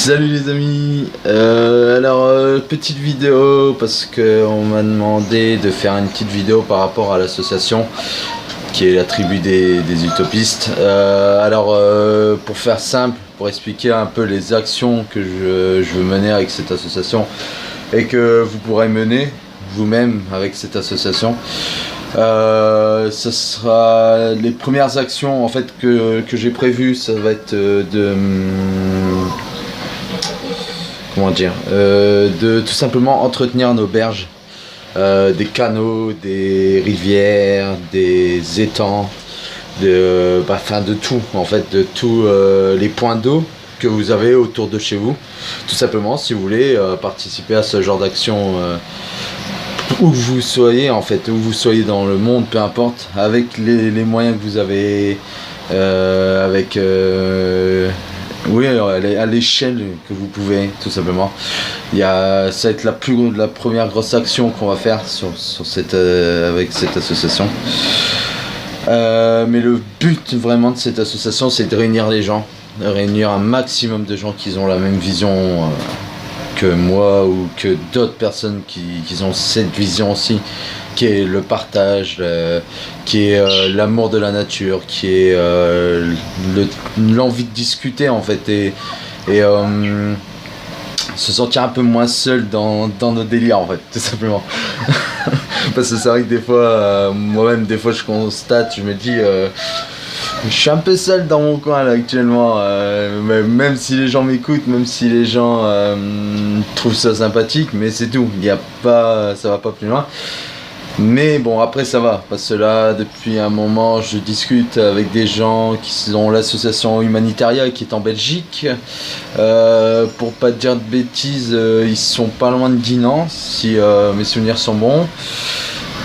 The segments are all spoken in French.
Salut les amis, petite vidéo parce qu'on m'a demandé de faire une petite vidéo par rapport à l'association qui est la tribu des utopistes. Pour faire simple, pour expliquer un peu les actions que je veux mener avec cette association et que vous pourrez mener vous-même avec cette association. Ce sera les premières actions en fait que j'ai prévues. Ça va être de tout simplement entretenir nos berges, des canaux, des rivières, des étangs, de tout en fait, de tous les points d'eau que vous avez autour de chez vous. Tout simplement, si vous voulez participer à ce genre d'action, où vous soyez en fait, où vous soyez dans le monde, peu importe, avec les moyens que vous avez, à l'échelle que vous pouvez, tout simplement. Ça va être la première grosse action qu'on va faire avec cette association. Mais le but vraiment de cette association, c'est de réunir les gens, de réunir un maximum de gens qui ont la même vision que moi ou que d'autres personnes qui ont cette vision aussi, qui est le partage, qui est l'amour de la nature, qui est l'envie de discuter en fait et se sentir un peu moins seul dans nos délires en fait, tout simplement. Parce que c'est vrai que des fois, moi-même des fois je constate, je me dis je suis un peu seul dans mon coin là actuellement, même si les gens m'écoutent, même si les gens trouvent ça sympathique, mais c'est tout, ça va pas plus loin. Mais bon, après ça va, parce que là depuis un moment je discute avec des gens qui ont l'association Humanitaria qui est en Belgique. Pour pas te dire de bêtises, ils sont pas loin de Dinan, si mes souvenirs sont bons.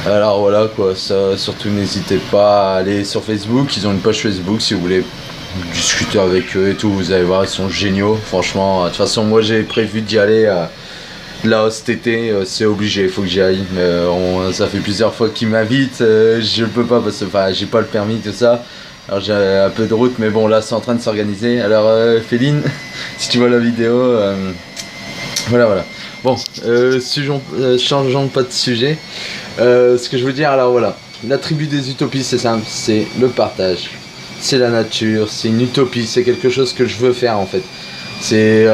Alors voilà quoi, ça, surtout n'hésitez pas à aller sur Facebook, ils ont une page Facebook si vous voulez discuter avec eux et tout, vous allez voir, ils sont géniaux, franchement. De toute façon moi j'ai prévu d'y aller là cet été, c'est obligé, il faut que j'y aille. Ça fait plusieurs fois qu'ils m'invitent, je peux pas parce que j'ai pas le permis, tout ça. Alors j'ai un peu de route, mais bon là c'est en train de s'organiser. Alors Féline, si tu vois la vidéo, voilà. Bon, changeons pas de sujet. Ce que je veux dire, alors voilà, la tribu des utopies, c'est simple, c'est le partage, c'est la nature, c'est une utopie, c'est quelque chose que je veux faire en fait. C'est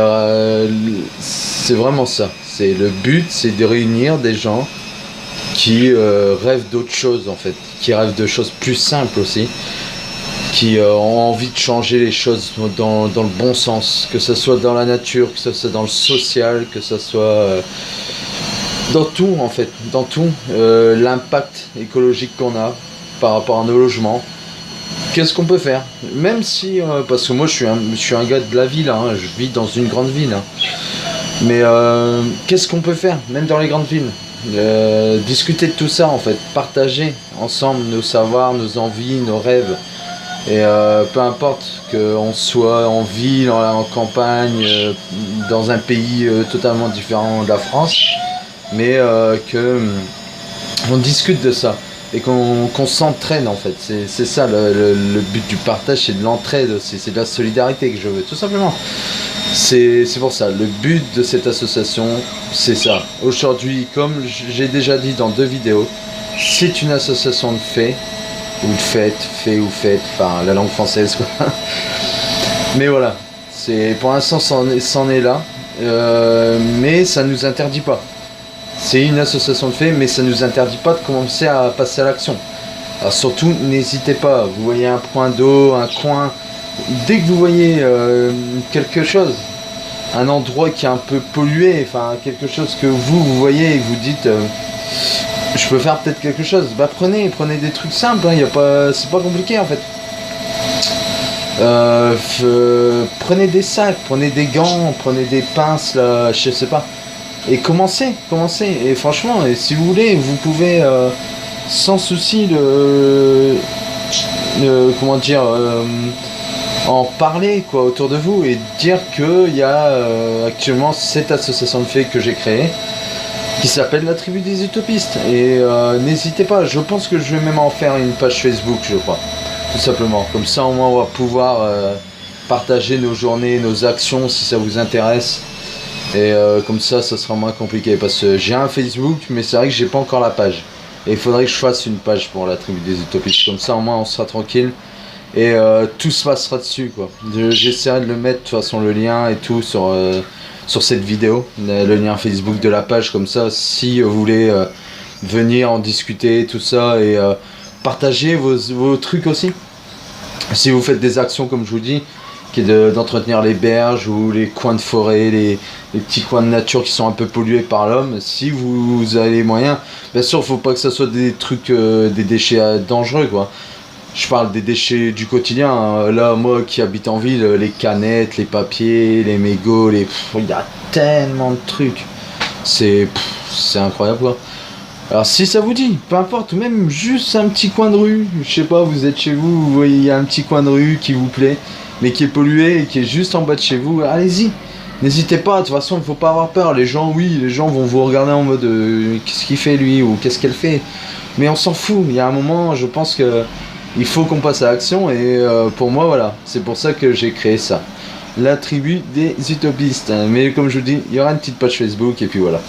vraiment ça. C'est le but, c'est de réunir des gens qui rêvent d'autre chose en fait, qui rêvent de choses plus simples aussi, qui ont envie de changer les choses dans le bon sens, que ce soit dans la nature, que ce soit dans le social, que ce soit dans tout en fait, dans tout, l'impact écologique qu'on a par rapport à nos logements. Qu'est-ce qu'on peut faire? Même si, parce que moi je suis un gars de la ville, hein, je vis dans une grande ville, hein. Mais qu'est-ce qu'on peut faire, même dans les grandes villes? Discuter de tout ça en fait, partager ensemble nos savoirs, nos envies, nos rêves. Et peu importe qu'on soit en ville, en campagne, dans un pays totalement différent de la France, mais qu'on discute de ça et qu'on s'entraîne en fait. C'est ça le but du partage, c'est de l'entraide, c'est de la solidarité que je veux, tout simplement. C'est pour ça, le but de cette association, c'est ça. Aujourd'hui, comme j'ai déjà dit dans 2 vidéos, c'est une association de fait ou de fête, enfin la langue française quoi. Mais voilà, pour l'instant c'en est là, mais ça nous interdit pas. C'est une association de fait, mais ça nous interdit pas de commencer à passer à l'action. Alors surtout, n'hésitez pas, vous voyez un point d'eau, un coin, dès que vous voyez quelque chose, un endroit qui est un peu pollué, enfin quelque chose que vous voyez et vous dites je peux faire peut-être quelque chose, bah prenez des trucs simples, hein, c'est pas compliqué en fait. Prenez des sacs, prenez des gants, prenez des pinces là, je sais pas. Et commencez. Et franchement, si vous voulez, vous pouvez sans souci en parler quoi autour de vous et dire qu'il y a actuellement cette association de fait que j'ai créée qui s'appelle la tribu des utopistes. Et n'hésitez pas, je pense que je vais même en faire une page Facebook, je crois, tout simplement. Comme ça au moins on va pouvoir partager nos journées, nos actions si ça vous intéresse. Et comme ça sera moins compliqué. Parce que j'ai un Facebook, mais c'est vrai que j'ai pas encore la page. Et il faudrait que je fasse une page pour la tribu des utopistes. Comme ça, au moins, on sera tranquille. Et tout se passera dessus, quoi. J'essaierai de le mettre, de toute façon, le lien et tout sur cette vidéo. Le lien Facebook de la page, comme ça, si vous voulez venir en discuter, tout ça. Et partager vos trucs aussi. Si vous faites des actions, comme je vous dis, qui est d'entretenir les berges ou les coins de forêt, les petits coins de nature qui sont un peu pollués par l'homme, si vous avez les moyens, bien sûr, faut pas que ça soit des trucs, des déchets dangereux, quoi. Je parle des déchets du quotidien, hein. Là, moi qui habite en ville, les canettes, les papiers, les mégots, il y a tellement de trucs. C'est incroyable, quoi. Alors si ça vous dit, peu importe, ou même juste un petit coin de rue, je sais pas, vous êtes chez vous, vous voyez, il y a un petit coin de rue qui vous plaît, mais qui est pollué et qui est juste en bas de chez vous, allez-y. N'hésitez pas, de toute façon, il ne faut pas avoir peur. Les gens vont vous regarder en mode qu'est-ce qu'il fait lui ou qu'est-ce qu'elle fait. Mais on s'en fout. Il y a un moment, je pense que il faut qu'on passe à l'action et pour moi, voilà, c'est pour ça que j'ai créé ça. La tribu des utopistes. Mais comme je vous dis, il y aura une petite page Facebook et puis voilà.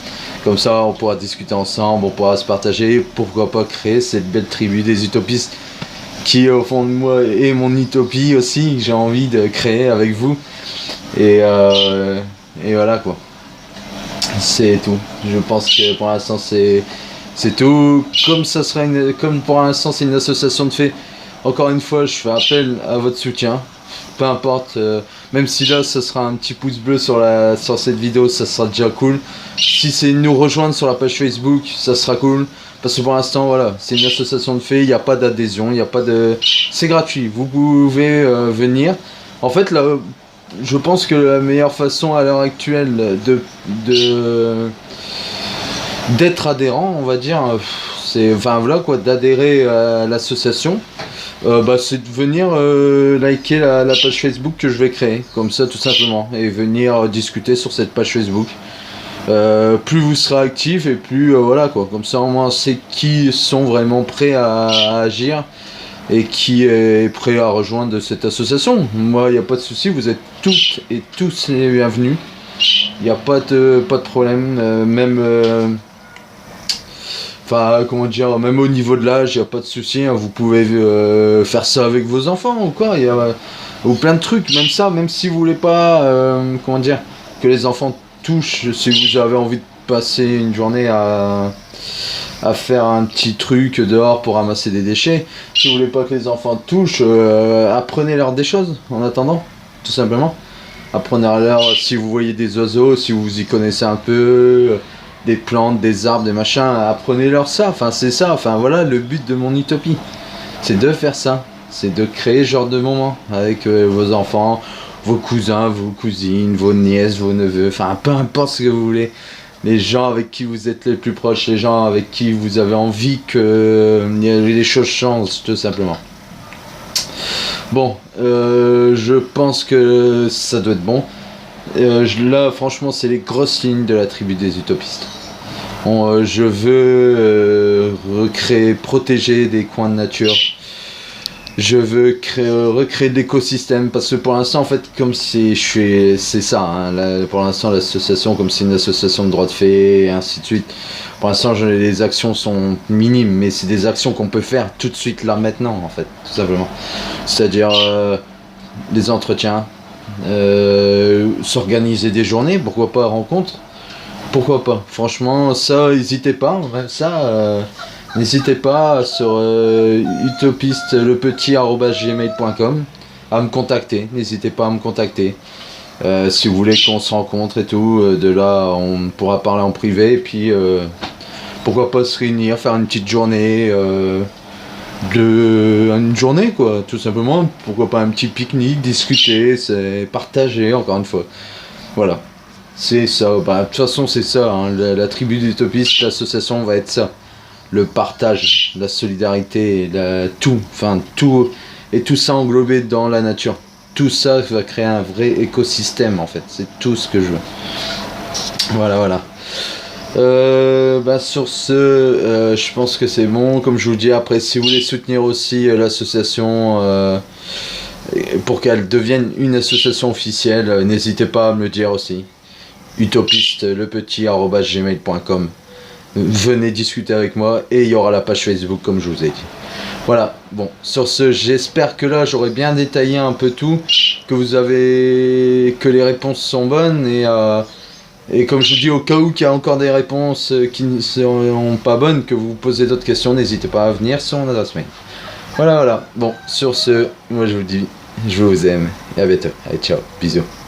Comme ça, on pourra discuter ensemble, on pourra se partager. Pourquoi pas créer cette belle tribu des utopistes qui, au fond de moi, est mon utopie aussi, que j'ai envie de créer avec vous. Et voilà quoi. C'est tout. Je pense que pour l'instant c'est tout. Comme pour l'instant c'est une association de faits. Encore une fois, je fais appel à votre soutien. Peu importe, même si là ça sera un petit pouce bleu sur cette vidéo, ça sera déjà cool. Si c'est nous rejoindre sur la page Facebook, ça sera cool. Parce que pour l'instant, voilà, c'est une association de faits, il n'y a pas d'adhésion, il n'y a pas de... C'est gratuit, vous pouvez venir. En fait, là, je pense que la meilleure façon à l'heure actuelle d'être adhérent, on va dire, c'est, enfin voilà quoi, d'adhérer à l'association, c'est de venir liker la page Facebook que je vais créer, comme ça tout simplement, et venir discuter sur cette page Facebook. Plus vous serez actif et plus voilà quoi, comme ça au moins on sait qui sont vraiment prêts à agir et qui est prêt à rejoindre cette association. Moi il n'y a pas de souci, vous êtes toutes et tous les bienvenus, il n'y a pas de problème, même enfin comment dire, même au niveau de l'âge il n'y a pas de souci, hein, vous pouvez faire ça avec vos enfants ou quoi, il y a ou plein de trucs, même ça, même si vous voulez pas comment dire, que les enfants touche, si vous avez envie de passer une journée à faire un petit truc dehors pour ramasser des déchets, si vous voulez pas que les enfants touchent, apprenez-leur des choses en attendant, tout simplement. Apprenez-leur, si vous voyez des oiseaux, si vous y connaissez un peu, des plantes, des arbres, des machins, apprenez-leur ça, enfin c'est ça, enfin voilà le but de mon utopie, c'est de faire ça, c'est de créer ce genre de moments avec vos enfants, vos cousins, vos cousines, vos nièces, vos neveux, enfin peu importe ce que vous voulez, les gens avec qui vous êtes les plus proches, les gens avec qui vous avez envie que les choses changent, tout simplement. Bon, je pense que ça doit être bon. Là, franchement, c'est les grosses lignes de la tribu des utopistes. Je veux recréer, protéger des coins de nature. Je veux recréer de l'écosystème parce que pour l'instant en fait comme c'est ça hein, là, pour l'instant l'association comme c'est une association de droits de fait et ainsi de suite, pour l'instant les actions sont minimes mais c'est des actions qu'on peut faire tout de suite là maintenant en fait tout simplement, c'est à dire des entretiens, s'organiser des journées, pourquoi pas rencontres, pourquoi pas, franchement ça n'hésitez pas, même ça n'hésitez pas sur utopiste-le-petit@gmail.com à me contacter, n'hésitez pas à me contacter. Si vous voulez qu'on se rencontre et tout, de là on pourra parler en privé et puis pourquoi pas se réunir, faire une petite journée, une journée quoi, tout simplement, pourquoi pas un petit pique-nique, discuter, c'est partager encore une fois. Voilà, c'est ça, de toute façon c'est ça, hein, la tribu d'utopistes, l'association va être ça. Le partage, la solidarité, tout, et tout ça englobé dans la nature. Tout ça va créer un vrai écosystème en fait, c'est tout ce que je veux. Voilà. Sur ce, je pense que c'est bon, comme je vous dis, après si vous voulez soutenir aussi l'association, pour qu'elle devienne une association officielle. N'hésitez pas à me le dire aussi. utopiste-lepetit@gmail.com. Venez discuter avec moi et il y aura la page Facebook comme je vous ai dit. Voilà, bon, sur ce, j'espère que là j'aurai bien détaillé un peu tout, que les réponses sont bonnes et comme je dis, au cas où qu'il y a encore des réponses qui ne seront pas bonnes, que vous posez d'autres questions, n'hésitez pas à venir sur mon adresse mail. Voilà, bon, sur ce, moi je vous dis, je vous aime et à bientôt. Allez, ciao, bisous.